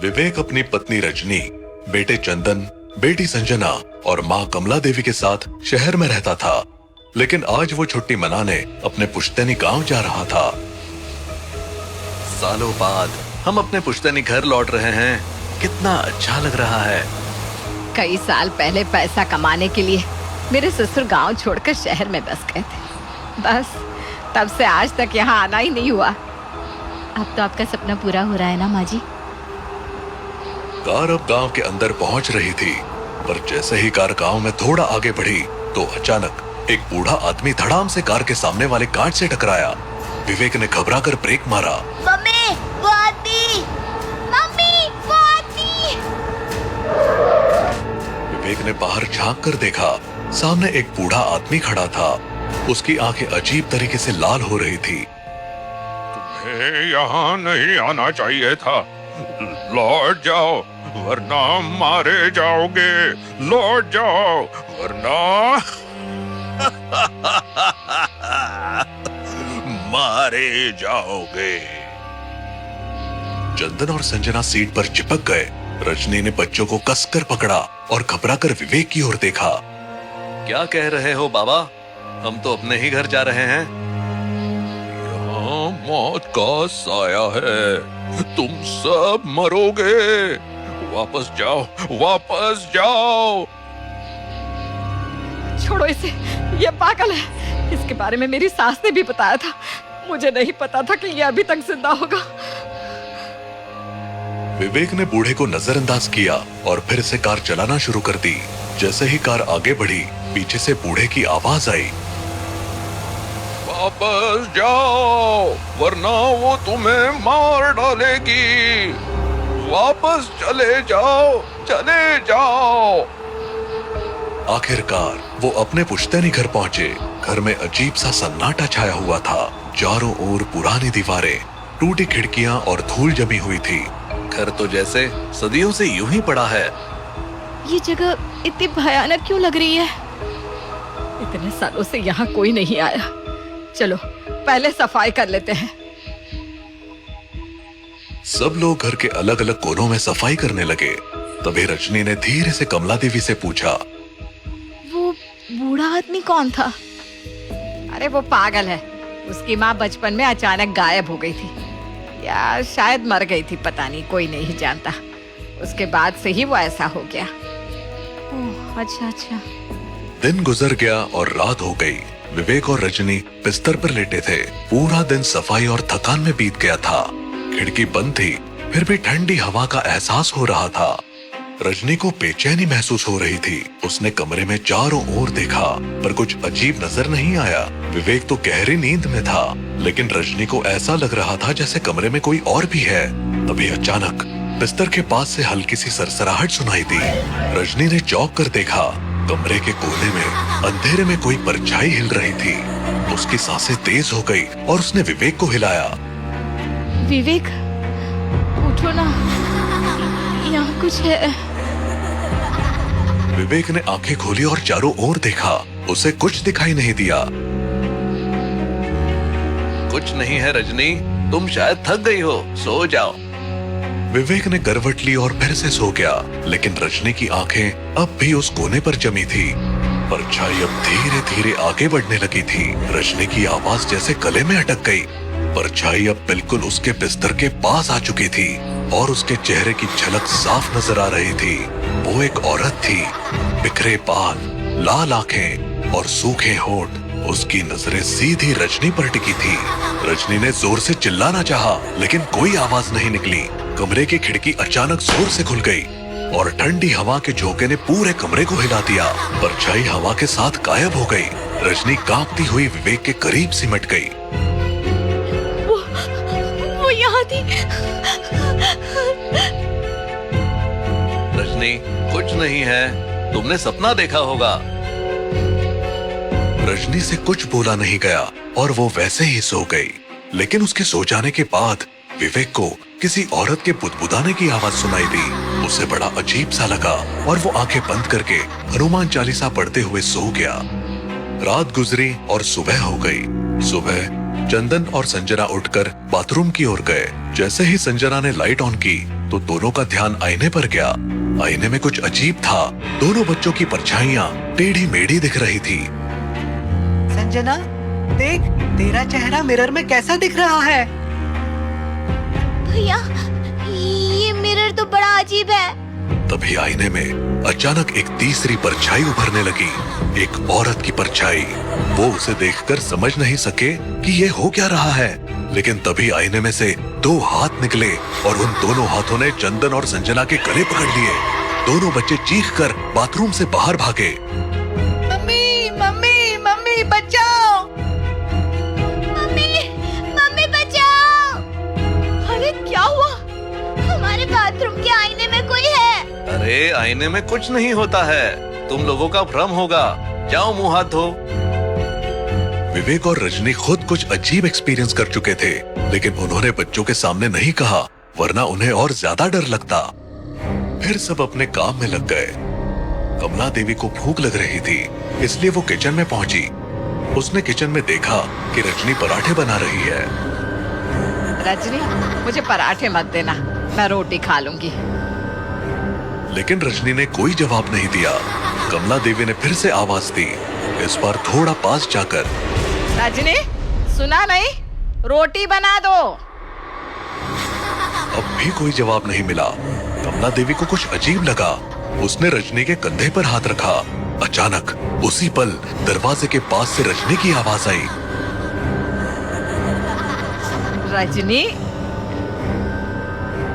विवेक अपनी पत्नी रजनी, बेटे चंदन, बेटी संजना और माँ कमला देवी के साथ शहर में रहता था। लेकिन आज वो छुट्टी मनाने अपने पुश्तैनी गांव जा रहा था। सालों बाद हम अपने पुश्तैनी घर लौट रहे हैं। कितना अच्छा लग रहा है। कई साल पहले पैसा कमाने के लिए मेरे ससुर गांव छोड़कर शहर में बस गए थे। बस तब से आज तक यहाँ आना ही नहीं हुआ। अब तो आपका सपना पूरा हो रहा है ना माँ जी? कार अब गांव के अंदर पहुंच रही थी, पर जैसे ही कार गांव में थोड़ा आगे बढ़ी तो अचानक एक बूढ़ा आदमी धड़ाम से कार के सामने वाले कांच से टकराया। विवेक ने घबराकर ब्रेक मारा। मम्मी, वो आदमी! मम्मी, वो आदमी! विवेक ने बाहर झांक कर देखा, सामने एक बूढ़ा आदमी खड़ा था। उसकी आंखें अजीब तरीके से लाल हो रही थी। तुम्हें यहाँ नहीं आना चाहिए था। लौट जाओ वरना मारे जाओगे। लौट जाओ वरना मारे जाओगे। चंदन और संजना सीट पर चिपक गए। रजनी ने बच्चों को कसकर पकड़ा और घबराकर विवेक की ओर देखा। क्या कह रहे हो बाबा? हम तो अपने ही घर जा रहे हैं। यहाँ मौत का साया है। तुम सब मरोगे। वापस जाओ, वापस जाओ। छोड़ो इसे, ये पागल है। इसके बारे में मेरी सास ने भी बताया था। मुझे नहीं पता था कि ये अभी तक जिंदा होगा। विवेक ने बूढ़े को नजरअंदाज किया और फिर से कार चलाना शुरू कर दी। जैसे ही कार आगे बढ़ी, पीछे से बूढ़े की आवाज आई। वापस जाओ वरना वो तुम्हें मार डालेगी। वापस चले जाओ, चले जाओ। आखिरकार वो अपने पुश्तैनी घर पहुंचे। घर में अजीब सा सन्नाटा छाया हुआ था। चारों ओर पुरानी दीवारें, टूटी खिड़कियां और धूल जमी हुई थी। घर तो जैसे सदियों से यूं ही पड़ा है। ये जगह इतनी भयानक क्यों लग रही है? इतने सालों से यहाँ कोई नहीं आया। चलो पहले सफाई कर लेते हैं। सब लोग घर के अलग अलग कोनों में सफाई करने लगे। तभी रजनी ने धीरे से कमला देवी से पूछा, वो बूढ़ा आदमी कौन था? अरे वो पागल है। उसकी माँ बचपन में अचानक गायब हो गई थी, या शायद मर गई थी, पता नहीं, कोई नहीं जानता। उसके बाद से ही वो ऐसा हो गया। ओह, अच्छा। दिन गुजर गया और रात हो गई। विवेक और रजनी बिस्तर पर लेटे थे। पूरा दिन सफाई और थकान में बीत गया था। खिड़की बंद थी, फिर भी ठंडी हवा का एहसास हो रहा था। रजनी को बेचैनी महसूस हो रही थी। उसने कमरे में चारों ओर देखा, पर कुछ अजीब नजर नहीं आया। विवेक तो गहरी नींद में था, लेकिन रजनी को ऐसा लग रहा था जैसे कमरे में कोई और भी है। तभी अचानक बिस्तर के पास से हल्की सी सरसराहट सुनाई दी। रजनी ने चौंक कर देखा। कमरे के कोने में अंधेरे में कोई परछाई हिल रही थी। उसकी सांसें तेज हो गई और उसने विवेक को हिलाया। विवेक, उठो ना, यहाँ कुछ है। विवेक ने आंखें खोली और चारों ओर देखा। उसे कुछ दिखाई नहीं दिया। कुछ नहीं है रजनी, तुम शायद थक गई हो, सो जाओ। विवेक ने करवट ली और फिर से सो गया, लेकिन रजनी की आंखें अब भी उस कोने पर जमी थी। परछाई अब धीरे धीरे आगे बढ़ने लगी थी। रजनी की आवाज जैसे गले में अटक गई। परछाई अब बिल्कुल उसके बिस्तर के पास आ चुकी थी और उसके चेहरे की झलक साफ नजर आ रही थी। वो एक औरत थी, बिखरे बाल, लाल आंखें और सूखे होंठ। उसकी नजरें सीधी रजनी पर टिकी थी। रजनी ने जोर से चिल्लाना चाहा, लेकिन कोई आवाज नहीं निकली। कमरे की खिड़की अचानक जोर से खुल गई और ठंडी हवा के झोंके ने पूरे कमरे को हिला दिया। परछाई हवा के साथ गायब हो गई। रजनी कांपती हुई विवेक के करीब सिमट गई। वो यहाँ थी। रजनी, कुछ नहीं है, तुमने सपना देखा होगा। रजनी से कुछ बोला नहीं गया और वो वैसे ही सो गई। लेकिन उसके सो जाने के बाद विवेक को किसी औरत के बुदबुदाने की आवाज सुनाई दी। उसे बड़ा अजीब सा लगा और वो आंखें बंद करके हनुमान चालीसा पढ़ते हुए सो गया। रात गुजरी और सुबह हो गई। सुबह चंदन और संजना उठकर बाथरूम की ओर गए। जैसे ही संजना ने लाइट ऑन की, तो दोनों का ध्यान आईने पर गया। आईने में कुछ अजीब था। दोनों बच्चों की परछाइयां टेढ़ी मेढ़ी दिख रही थी। संजना, देख, तेरा चेहरा मिरर में कैसा दिख रहा है। भैया, ये मिरर तो बड़ा अजीब है। तभी आईने में अचानक एक तीसरी परछाई उभरने लगी, एक औरत की परछाई। वो उसे देखकर समझ नहीं सके कि ये हो क्या रहा है, लेकिन तभी आईने में से दो हाथ निकले और उन दोनों हाथों ने चंदन और संजना के गले पकड़ लिए। दोनों बच्चे चीखकर बाथरूम से बाहर भागे। मम्मी, मम्मी, मम्मी बचाओ! मम्मी, मम्मी बचाओ! अरे क्या हुआ? हमारे बाथरूम के आईने में कोई है। अरे आईने में कुछ नहीं होता है, तुम लोगों का भ्रम होगा। जाओ मुंह हाथ धो। विवेक और रजनी खुद कुछ अजीब एक्सपीरियंस कर चुके थे, लेकिन उन्होंने बच्चों के सामने नहीं कहा, वरना उन्हें और ज्यादा डर लगता। फिर सब अपने काम में लग गए। कमला देवी को भूख लग रही थी, इसलिए वो किचन में पहुंची। उसने किचन में देखा कि रजनी पराठे बना रही है। रजनी, मुझे पराठे मत देना, मैं रोटी खा लूंगी। लेकिन रजनी ने कोई जवाब नहीं दिया। कमला देवी ने फिर से आवाज दी, इस बार थोड़ा पास जाकर। रजनी, सुना नहीं? रोटी बना दो। अब भी कोई जवाब नहीं मिला। कमला देवी को कुछ अजीब लगा। उसने रजनी के कंधे पर हाथ रखा। अचानक उसी पल दरवाजे के पास से रजनी की आवाज आई। रजनी,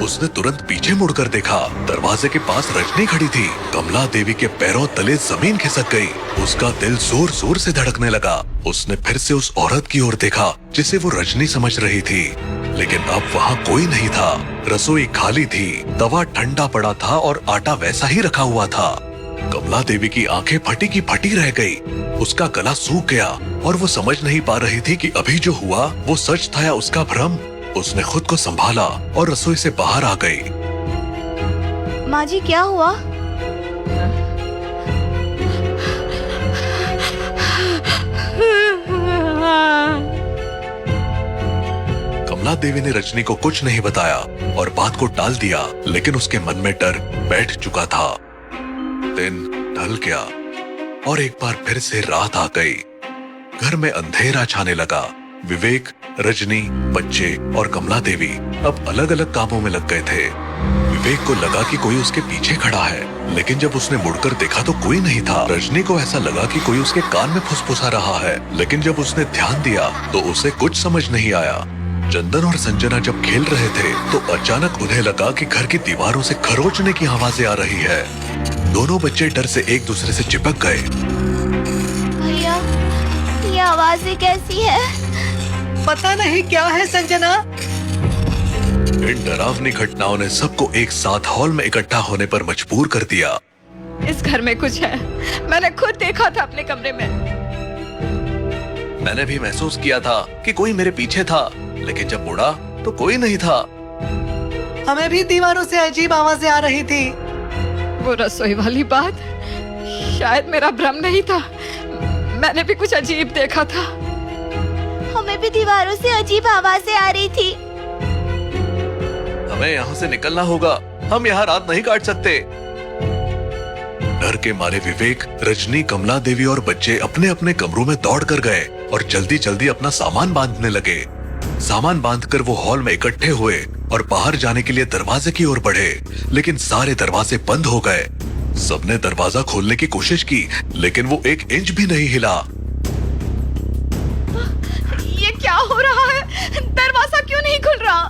उसने तुरंत पीछे मुड़कर देखा। दरवाजे के पास रजनी खड़ी थी। कमला देवी के पैरों तले जमीन खिसक गई। उसका दिल जोर जोर से धड़कने लगा। उसने फिर से उस औरत की ओर देखा जिसे वो रजनी समझ रही थी, लेकिन अब वहाँ कोई नहीं था। रसोई खाली थी, तवा ठंडा पड़ा था और आटा वैसा ही रखा हुआ था। कमला देवी की आंखें फटी की फटी रह गई। उसका गला सूख गया और वो समझ नहीं पा रही थी कि अभी जो हुआ वो सच था या उसका भ्रम। उसने खुद को संभाला और रसोई से बाहर आ गई। माँ जी, क्या हुआ? कमला देवी ने रजनी को कुछ नहीं बताया और बात को टाल दिया, लेकिन उसके मन में डर बैठ चुका था। दिन ढल गया और एक बार फिर से रात आ गई। घर में अंधेरा छाने लगा। विवेक, रजनी, बच्चे और कमला देवी अब अलग अलग कामों में लग गए थे। विवेक को लगा कि कोई उसके पीछे खड़ा है, लेकिन जब उसने मुड़कर देखा तो कोई नहीं था। रजनी को ऐसा लगा कि कोई उसके कान में फुसफुसा रहा है, लेकिन जब उसने ध्यान दिया तो उसे कुछ समझ नहीं आया। चंदन और संजना जब खेल रहे थे तो अचानक उन्हें लगा कि घर की दीवारों से खरोचने की आवाजें आ रही है। दोनों बच्चे डर से एक दूसरे से चिपक गए। भैया, ये आवाजें कैसी है? पता नहीं क्या है संजना। इन डरावनी घटनाओं ने सबको एक साथ हॉल में इकट्ठा होने पर मजबूर कर दिया। इस घर में कुछ है, मैंने खुद देखा था अपने कमरे में। मैंने भी महसूस किया था कि कोई मेरे पीछे था, लेकिन जब मुड़ा तो कोई नहीं था। हमें भी दीवारों से अजीब आवाजें आ रही थी। वो रसोई वाली बात शायद मेरा भ्रम नहीं था। मैंने भी कुछ अजीब देखा था। हमें भी दीवारों से अजीब आवाजें आ रही थी। हमें यहाँ से निकलना होगा, हम यहाँ रात नहीं काट सकते। डर के मारे विवेक, रजनी, कमला देवी और बच्चे अपने अपने कमरों में दौड़ कर गए और जल्दी जल्दी अपना सामान बांधने लगे। सामान बांधकर वो हॉल में इकट्ठे हुए और बाहर जाने के लिए दरवाजे की ओर बढ़े, लेकिन सारे दरवाजे बंद हो गए। सबने दरवाजा खोलने की कोशिश की, लेकिन वो एक इंच भी नहीं हिला। ये क्या हो रहा है? दरवाजा क्यों नहीं खुल रहा?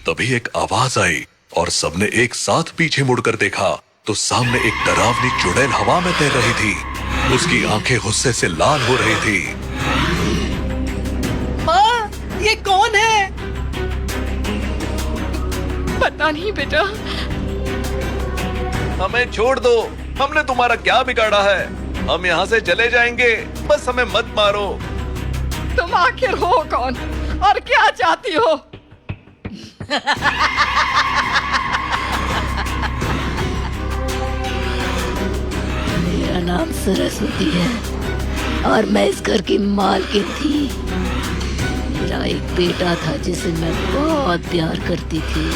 तभी एक आवाज आई और सबने एक साथ पीछे मुड़कर देखा तो सामने एक डरावनी चुड़ैल हवा में तैर रही थी। उसकी आंखें गुस्से से लाल हो रही थी। माँ, ये कौन है? पता नहीं बेटा। हमें छोड़ दो, हमने तुम्हारा क्या बिगाड़ा है? हम यहाँ से चले जाएंगे, बस हमें मत मारो। तुम आखिर हो कौन और क्या चाहती हो? मेरा नाम सरस्वती है और मैं इस घर की मालकिन थी। मेरा एक बेटा था जिसे मैं बहुत प्यार करती थी,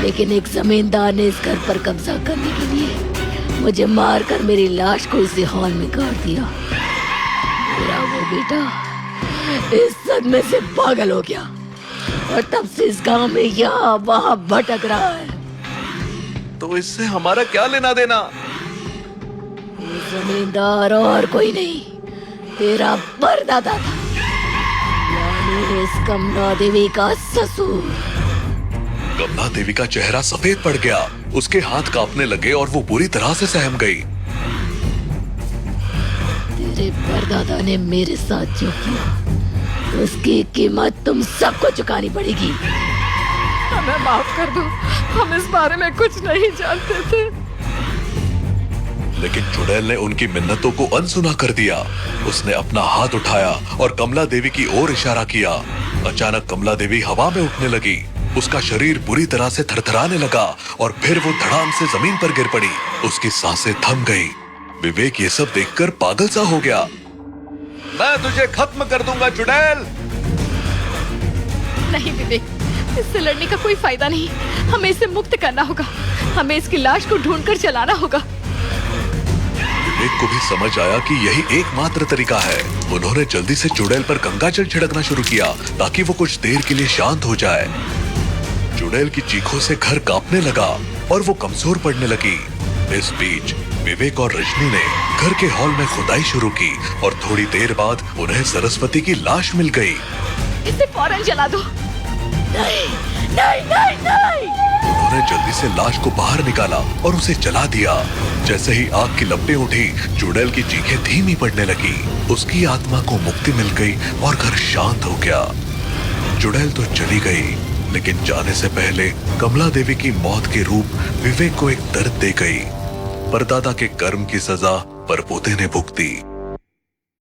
लेकिन एक जमींदार ने इस घर पर कब्जा करने के लिए मुझे मारकर मेरी लाश को इसी हॉल में गाड़ दिया। मेरा वो बेटा इस सदमे से पागल हो गया और तब से इस गांव में यहाँ वहाँ भटक रहा है। तो इससे हमारा क्या लेना देना? ये जमींदार और कोई नहीं, तेरा परदादा था, यानी इस कमला देवी का ससुर। कमला देवी का चेहरा सफेद पड़ गया, उसके हाथ कांपने लगे और वो पूरी तरह से सहम गई। तेरे परदादा ने मेरे साथ जो किया उसकी कीमत तुम सबको चुकानी पड़ेगी। हमें माफ कर दो, हम इस बारे में कुछ नहीं जानते थे। लेकिन चुड़ैल ने उनकी मिन्नतों को अनसुना कर दिया। उसने अपना हाथ उठाया और कमला देवी की ओर इशारा किया। अचानक कमला देवी हवा में उठने लगी, उसका शरीर बुरी तरह से थरथराने लगा और फिर वो धड़ाम से जमीन पर गिर पड़ी। उसकी सांसें थम गई। विवेक ये सब देखकर पागल सा हो गया। मैं तुझे खत्म कर दूंगा चुड़ैल। नहीं विवेक, इससे लड़ने का कोई फायदा नहीं। हमें इसे मुक्त करना होगा, हमें इसकी लाश को ढूंढकर चलाना होगा। विवेक को भी समझ आया कि यही एकमात्र तरीका है। उन्होंने जल्दी से चुड़ैल पर गंगाजल छिड़कना शुरू किया ताकि वो कुछ देर के लिए शांत हो जाए। चुड़ैल की चीखों से घर कांपने लगा और वो कमजोर पड़ने लगी। इस बीच विवेक और रजनी ने घर के हॉल में खुदाई शुरू की और थोड़ी देर बाद उन्हें सरस्वती की लाश मिल गई। इसे फौरन जला दो। नहीं नहीं नहीं नहीं। उन्होंने जल्दी से लाश को बाहर निकाला और उसे जला दिया। जैसे ही आग की लपटें उठी, चुड़ैल की चीखें धीमी पड़ने लगी। उसकी आत्मा को मुक्ति मिल गई और घर शांत हो गया। चुड़ैल तो चली गई, लेकिन जाने से पहले कमला देवी की मौत के रूप विवेक को एक दर्द दे गई। परदादा के कर्म की सजा परपोते ने भुगती।